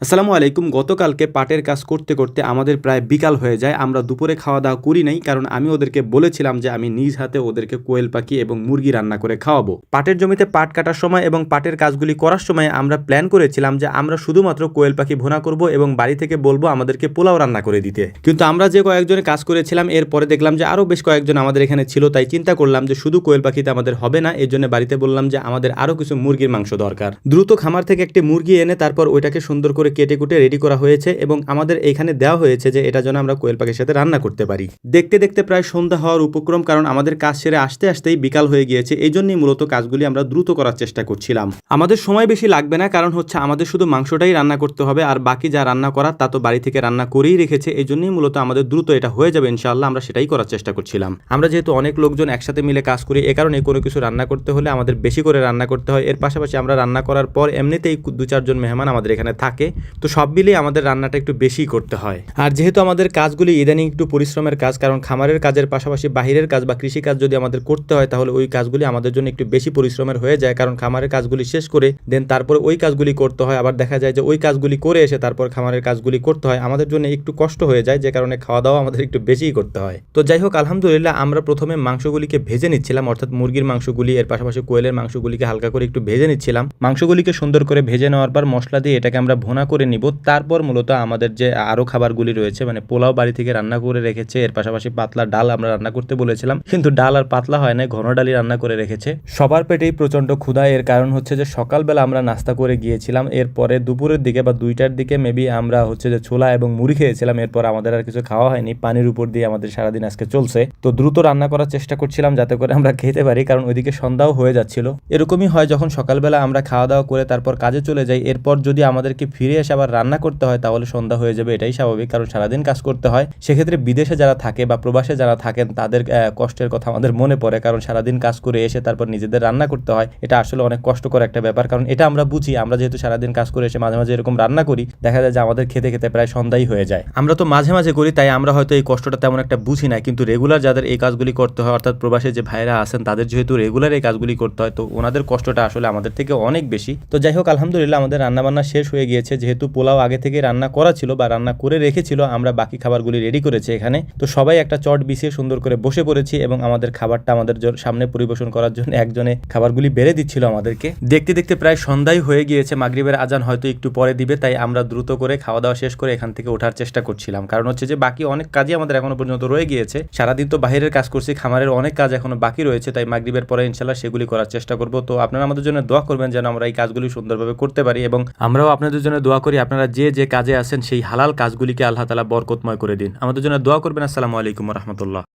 আসসালামু আলাইকুম। গতকালকে পাটের কাজ করতে করতে আমাদের প্রায় বিকাল হয়ে যায়। আমরা দুপুরে খাওয়া দাওয়া করি নাই, কারণ আমি ওদেরকে বলেছিলাম যে আমি নিজ হাতে ওদেরকে কোয়েল পাখি এবং মুরগি রান্না করে খাওয়াবো। পাটের জমিতে পাট কাটার সময় এবং পাটের কাজগুলি করার সময় আমরা প্ল্যান করেছিলাম যে আমরা শুধুমাত্র কোয়েল পাখি ভুনা করব এবং বাড়ি থেকে বলবো আমাদেরকে পোলাও রান্না করে দিতে। কিন্তু আমরা যে কয়েকজনে কাজ করেছিলাম এরপরে দেখলাম যে আরও বেশ কয়েকজন আমাদের এখানে ছিল, তাই চিন্তা করলাম যে শুধু কোয়েল পাখিতে আমাদের হবে না। এর জন্য বাড়িতে বললাম যে আমাদের আরও কিছু মুরগির মাংস দরকার। দ্রুত খামার থেকে একটি মুরগি এনে তারপর ওইটাকে সুন্দর করে কেটে কুটে রেডি করা হয়েছে এবং আমাদের এখানে দেওয়া হয়েছে যে এটা যেন আমরা কোয়েল পাখির সাথে রান্না করতে পারি। দেখতে দেখতে প্রায় সন্ধ্যা হওয়ার উপক্রম, কারণ আমাদের কাজ সেরে আসতে আসতেই বিকাল হয়ে গিয়েছে। এই জন্যই মূলত কাজগুলি আমরা দ্রুত করার চেষ্টা করছিলাম। আমাদের সময় বেশি লাগবে না, কারণ হচ্ছে আমাদের শুধু মাংসটাই রান্না করতে হবে, আর বাকি যা রান্না করার তা তো বাড়ি থেকে রান্না করেই রেখেছে। এই জন্যই মূলত আমাদের দ্রুত এটা হয়ে যাবে ইনশাআল্লাহ। আমরা সেটাই করার চেষ্টা করছিলাম। আমরা যেহেতু অনেক লোকজন একসাথে মিলে কাজ করি, এ কারণে কোনো কিছু রান্না করতে হলে আমাদের বেশি করে রান্না করতে হয়। এর পাশাপাশি আমরা রান্না করার পর এমনিতেই 2-4 জন মেহমান আমাদের এখানে থাকে, তো সব মিলিয়ে আমাদের রান্নাটা একটু বেশি করতে হয়। আর যেহেতু আমাদের কাজগুলি ইদানিং একটু পরিশ্রমের কাজ, কারণ খামারের কাজের পাশাপাশি বাহিরের কাজ বা কৃষি কাজ যদি আমাদের করতে হয় তাহলে ওই কাজগুলি আমাদের জন্য একটু বেশি পরিশ্রমের হয়ে যায়, কারণ খামারের কাজগুলি শেষ করে দেন তারপরে ওই কাজগুলি করতে হয়। আবার দেখা যায় যে ওই কাজগুলি করে এসে তারপর খামারের কাজগুলি করতে হয়, আমাদের জন্য একটু কষ্ট হয়ে যায়, যে কারণে খাওয়া দাওয়া আমাদের একটু বেশিই করতে হয়। তো যাই হোক, আলহামদুলিল্লাহ আমরা প্রথমে মাংসগুলিকে ভেজে নিচ্ছিলাম, অর্থাৎ মুরগির মাংসগুলি, এর পাশাপাশি কোয়েলের মাংসগুলিকে হালকা করে একটু ভেজে নিচ্ছিলাম। মাংসগুলিকে সুন্দর করে ভেজে নেওয়ার পর মশলা দিয়ে এটাকে আমরা ভুনা করে নিব। তারপর মূলত আমাদের যে আরো খাবারগুলি রয়েছে, মানে পোলাও বাড়ি থেকে রান্না করে রেখেছে, এর পাশাপাশি পাতলা ডাল আমরা রান্না করতে বলেছিলাম, কিন্তু ডাল আর পাতলা হয় না, ঘন ডালই রান্না করে রেখেছে। সবার পেটেই প্রচন্ড ক্ষুধা, এর কারণ হচ্ছে যে সকালবেলা আমরা নাস্তা করে গিয়েছিলাম, এরপরে দুপুরের দিকে বা 2টার দিকে মেবি আমরা হচ্ছে যে ছোলা এবং মুড়ি খেয়েছিলাম। এরপর আমাদের আর কিছু খাওয়া হয়নি, পানির উপর দিয়ে আমাদের সারাদিন আজকে চলছে। তো দ্রুত রান্না করার চেষ্টা করছিলাম যাতে করে আমরা খেতে পারি, কারণ ওইদিকে সন্ধ্যাও হয়ে যাচ্ছিল। এরকমই হয় যখন সকালবেলা আমরা খাওয়া দাওয়া করে তারপর কাজে চলে যাই, এরপর যদি আমাদেরকে ফিরে এসে আবার রান্না করতে হয় তাহলে সন্ধ্যা হয়ে যাবে, এটাই স্বাভাবিক, কারণ সারাদিন কাজ করতে হয়। সেক্ষেত্রে বিদেশে যারা থাকে বা প্রবাসে যারা থাকেন তাদের কষ্টের কথা আমাদের মনে পড়ে, কারণ সারাদিন কাজ করে এসে তারপর নিজেদের রান্না করতে হয়। এটা আসলে অনেক কষ্টকর একটা ব্যাপার, কারণ এটা আমরা বুঝি। আমরা যেহেতু সারাদিন কাজ করে এসে মাঝে মাঝে এরকম রান্না করি, দেখা যায় যে আমাদের খেতে খেতে প্রায় সন্ধ্যাই হয়ে যায়। আমরা তো মাঝে মাঝে করি, তাই আমরা হয়তো এই কষ্টটা তেমন একটা বুঝি না, কিন্তু রেগুলার যাদের এই কাজগুলি করতে হয়, অর্থাৎ প্রবাসে যে ভাইরা আছেন তাদের যেহেতু রেগুলার এই কাজগুলি করতে হয়, তো ওনাদের কষ্টটা আসলে আমাদের থেকে অনেক বেশি। তো যাই হোক, আলহামদুলিল্লাহ আমাদের রান্নাবান্না শেষ হয়ে গিয়েছে। যেহেতু পোলাও আগে থেকে রান্না করা ছিল বা রান্না করে রেখেছিল, আমরা বাকি খাবারগুলি রেডি করেছি এখানে। তো সবাই একটা চট বিছিয়ে সুন্দর করে বসে পড়েছি এবং আমাদের খাবারটা আমাদের সামনে পরিবেশন করার জন্য একজনে খাবারগুলি বেড়ে দিচ্ছিল আমাদেরকে। দেখতে দেখতে প্রায় সন্ধ্যায় হয়ে গিয়েছে, মাগরিবের আজান হয়তো একটু পরে দিবে, তাই আমরা দ্রুত করে খাওয়া দাওয়া শেষ করে এখান থেকে ওঠার চেষ্টা করছিলাম। কারণ হচ্ছে যে বাকি অনেক কাজই আমাদের এখনো পর্যন্ত রয়ে গিয়েছে। সারাদিন তো বাইরের কাজ করছি, খামারের অনেক কাজ এখনো বাকি রয়েছে, তাই মাগরিবের পরে ইনশাল্লাহ সেগুলি করার চেষ্টা করব। তো আপনারা আমাদের জন্য দোয়া করবেন যেন আমরা এই কাজগুলি সুন্দরভাবে করতে পারি, এবং আমরাও আপনাদের জন্য দোয়া করি আপনারা যে যে কাজে আছেন সেই হালাল কাজগুলিকে আল্লাহ তাআলা বরকতময় করে দিন। আমাদের জন্য দোয়া করবেন। আসসালামু আলাইকুম ওয়া রাহমাতুল্লাহ।